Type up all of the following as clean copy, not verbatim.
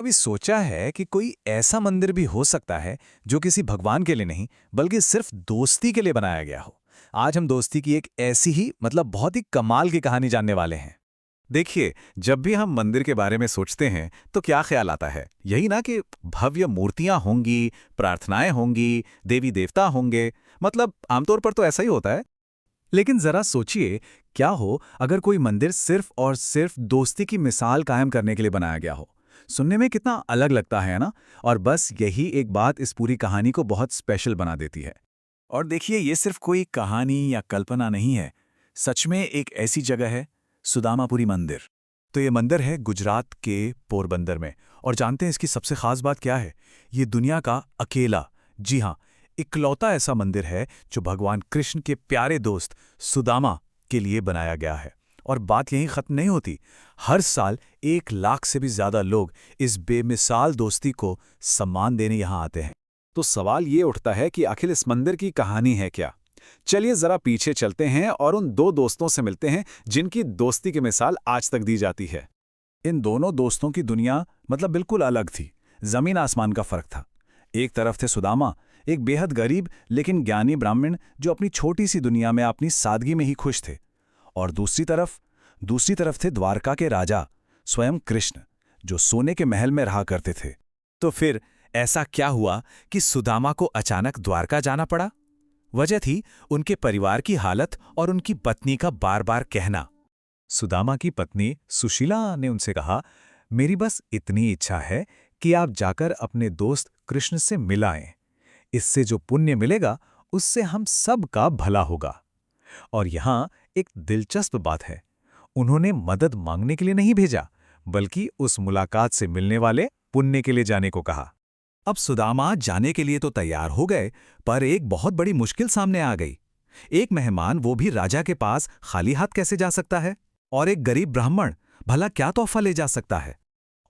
कभी सोचा है कि कोई ऐसा मंदिर भी हो सकता है जो किसी भगवान के लिए नहीं बल्कि सिर्फ दोस्ती के लिए बनाया गया हो। आज हम दोस्ती की एक ऐसी ही बहुत ही कमाल की कहानी जानने वाले हैं। देखिए, जब भी हम मंदिर के बारे में सोचते हैं तो क्या ख्याल आता है? यही ना कि भव्य मूर्तियां होंगी, प्रार्थनाएं होंगी, देवी देवता होंगे। मतलब आमतौर पर तो ऐसा ही होता है। लेकिन जरा सोचिए, क्या हो अगर कोई मंदिर सिर्फ और सिर्फ दोस्ती की मिसाल कायम करने के लिए बनाया गया हो। सुनने में कितना अलग लगता है ना। और बस यही एक बात इस पूरी कहानी को बहुत स्पेशल बना देती है। और देखिए, ये सिर्फ कोई कहानी या कल्पना नहीं है। सच में एक ऐसी जगह है, सुदामापुरी मंदिर। तो ये मंदिर है गुजरात के पोरबंदर में। और जानते हैं इसकी सबसे खास बात क्या है? ये दुनिया का अकेला, जी हाँ, इकलौता ऐसा मंदिर है जो भगवान कृष्ण के प्यारे दोस्त सुदामा के लिए बनाया गया है। और बात यहीं खत्म नहीं होती। हर साल 1 लाख से भी ज्यादा लोग इस बेमिसाल दोस्ती को सम्मान देने यहाँ आते हैं। तो सवाल ये उठता है कि आखिर इस मंदिर की कहानी है क्या? चलिए जरा पीछे चलते हैं और उन दो दोस्तों से मिलते हैं जिनकी दोस्ती की मिसाल आज तक दी जाती है। इन दोनों दोस्तों की दुनिया बिल्कुल अलग थी। जमीन आसमान का फर्क था। एक तरफ थे सुदामा, एक बेहद गरीब लेकिन ज्ञानी ब्राह्मण जो अपनी छोटी सी दुनिया में अपनी सादगी में ही खुश थे। और दूसरी तरफ थे द्वारका के राजा, स्वयं कृष्ण, जो सोने के महल में रहा करते थे। तो फिर ऐसा क्या हुआ कि सुदामा को अचानक द्वारका जाना पड़ा? वजह थी उनके परिवार की हालत और उनकी पत्नी का बार बार कहना। सुदामा की पत्नी सुशीला ने उनसे कहा, मेरी बस इतनी इच्छा है कि आप जाकर अपने दोस्त कृष्ण से मिलाएं। इससे जो पुण्य मिलेगा उससे हम सब का भला होगा। और यहाँ एक दिलचस्प बात है, उन्होंने मदद मांगने के लिए नहीं भेजा, बल्कि उस मुलाकात से मिलने वाले पुण्य के लिए जाने को कहा। अब सुदामा जाने के लिए तो तैयार हो गए, पर एक बहुत बड़ी मुश्किल सामने आ गई। एक मेहमान, वो भी राजा के पास, खाली हाथ कैसे जा सकता है? और एक गरीब ब्राह्मण भला क्या तोहफा ले जा सकता है?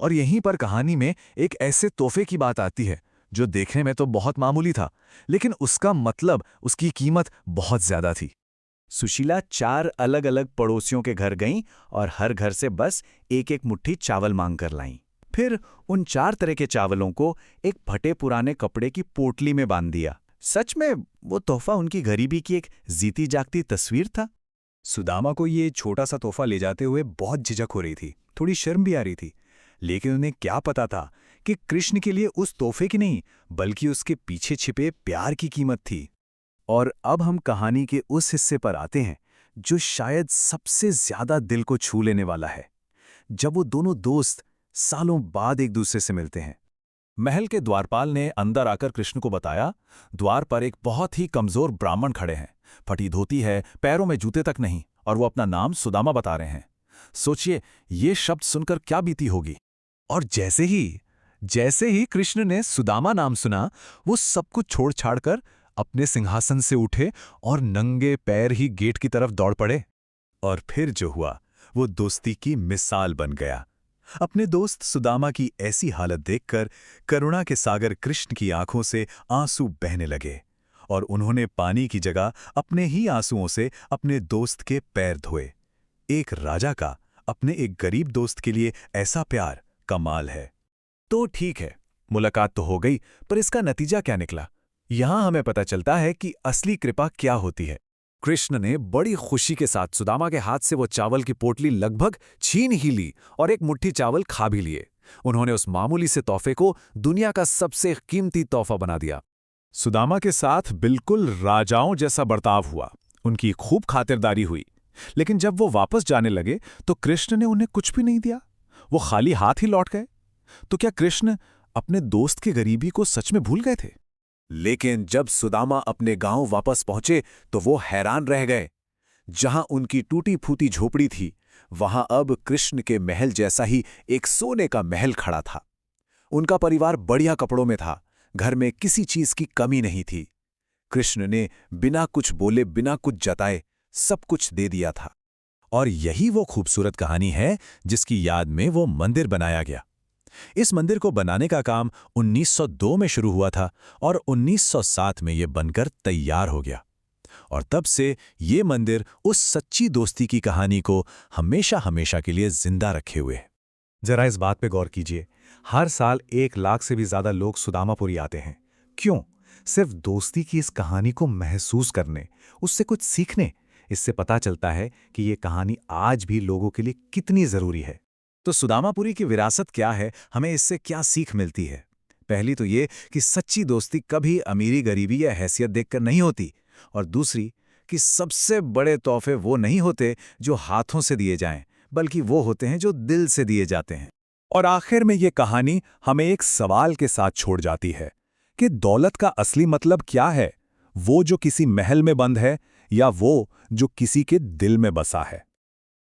और यहीं पर कहानी में एक ऐसे तोहफे की बात आती है जो देखने में तो बहुत मामूली था, लेकिन उसका उसकी कीमत बहुत ज्यादा थी। सुशीला 4 अलग अलग पड़ोसियों के घर गईं और हर घर से बस एक एक मुट्ठी चावल मांग कर लाईं। फिर उन 4 तरह के चावलों को एक फटे पुराने कपड़े की पोटली में बांध दिया। सच में वो तोहफा उनकी गरीबी की एक जीती जागती तस्वीर था। सुदामा को ये छोटा सा तोहफा ले जाते हुए बहुत झिझक हो रही थी, थोड़ी शर्म भी आ रही थी। लेकिन उन्हें क्या पता था कि कृष्ण के लिए उस तोहफे की नहीं, बल्कि उसके पीछे छिपे प्यार की कीमत थी। और अब हम कहानी के उस हिस्से पर आते हैं जो शायद सबसे ज्यादा दिल को छू लेने वाला है। जब वो दोनों दोस्त सालों बाद एक दूसरे से मिलते हैं। महल के द्वारपाल ने अंदर आकर कृष्ण को बताया, द्वार पर एक बहुत ही कमजोर ब्राह्मण खड़े हैं। फटी धोती है, पैरों में जूते तक नहीं, और वो अपना नाम सुदामा बता रहे हैं। सोचिए, ये शब्द सुनकर क्या बीती होगी। और जैसे ही कृष्ण ने सुदामा नाम सुना, वो सब कुछ छोड़ छाड़कर अपने सिंहासन से उठे और नंगे पैर ही गेट की तरफ दौड़ पड़े। और फिर जो हुआ वो दोस्ती की मिसाल बन गया। अपने दोस्त सुदामा की ऐसी हालत देखकर करुणा के सागर कृष्ण की आंखों से आंसू बहने लगे, और उन्होंने पानी की जगह अपने ही आंसुओं से अपने दोस्त के पैर धोए। एक राजा का अपने एक गरीब दोस्त के लिए ऐसा प्यार कमाल है। तो ठीक है, मुलाकात तो हो गई, पर इसका नतीजा क्या निकला? यहां हमें पता चलता है कि असली कृपा क्या होती है। कृष्ण ने बड़ी खुशी के साथ सुदामा के हाथ से वो चावल की पोटली लगभग छीन ही ली और एक मुट्ठी चावल खा भी लिए। उन्होंने उस मामूली से तोहफे को दुनिया का सबसे कीमती तोहफा बना दिया। सुदामा के साथ बिल्कुल राजाओं जैसा बर्ताव हुआ, उनकी खूब खातिरदारी हुई। लेकिन जब वो वापस जाने लगे तो कृष्ण ने उन्हें कुछ भी नहीं दिया। वो खाली हाथ ही लौट गए। तो क्या कृष्ण अपने दोस्त की गरीबी को सच में भूल गए थे? लेकिन जब सुदामा अपने गांव वापस पहुंचे तो वो हैरान रह गए। जहां उनकी टूटी फूटी झोपड़ी थी, वहां अब कृष्ण के महल जैसा ही एक सोने का महल खड़ा था। उनका परिवार बढ़िया कपड़ों में था, घर में किसी चीज की कमी नहीं थी। कृष्ण ने बिना कुछ बोले, बिना कुछ जताए सब कुछ दे दिया था। और यही वो खूबसूरत कहानी है जिसकी याद में वो मंदिर बनाया गया। इस मंदिर को बनाने का काम 1902 में शुरू हुआ था और 1907 में ये बनकर तैयार हो गया। और तब से ये मंदिर उस सच्ची दोस्ती की कहानी को हमेशा हमेशा के लिए जिंदा रखे हुए है। जरा इस बात पे गौर कीजिए, हर साल 1 लाख से भी ज्यादा लोग सुदामापुरी आते हैं। क्यों? सिर्फ दोस्ती की इस कहानी को महसूस करने, उससे कुछ सीखने। इससे पता चलता है कि ये कहानी आज भी लोगों के लिए कितनी जरूरी है। तो सुदामापुरी की विरासत क्या है, हमें इससे क्या सीख मिलती है? पहली तो ये कि सच्ची दोस्ती कभी अमीरी गरीबी या हैसियत देखकर नहीं होती, और दूसरी कि सबसे बड़े तोहफे वो नहीं होते जो हाथों से दिए जाएं, बल्कि वो होते हैं जो दिल से दिए जाते हैं। और आखिर में ये कहानी हमें एक सवाल के साथ छोड़ जाती है कि दौलत का असली मतलब क्या है? वो जो किसी महल में बंद है, या वो जो किसी के दिल में बसा है?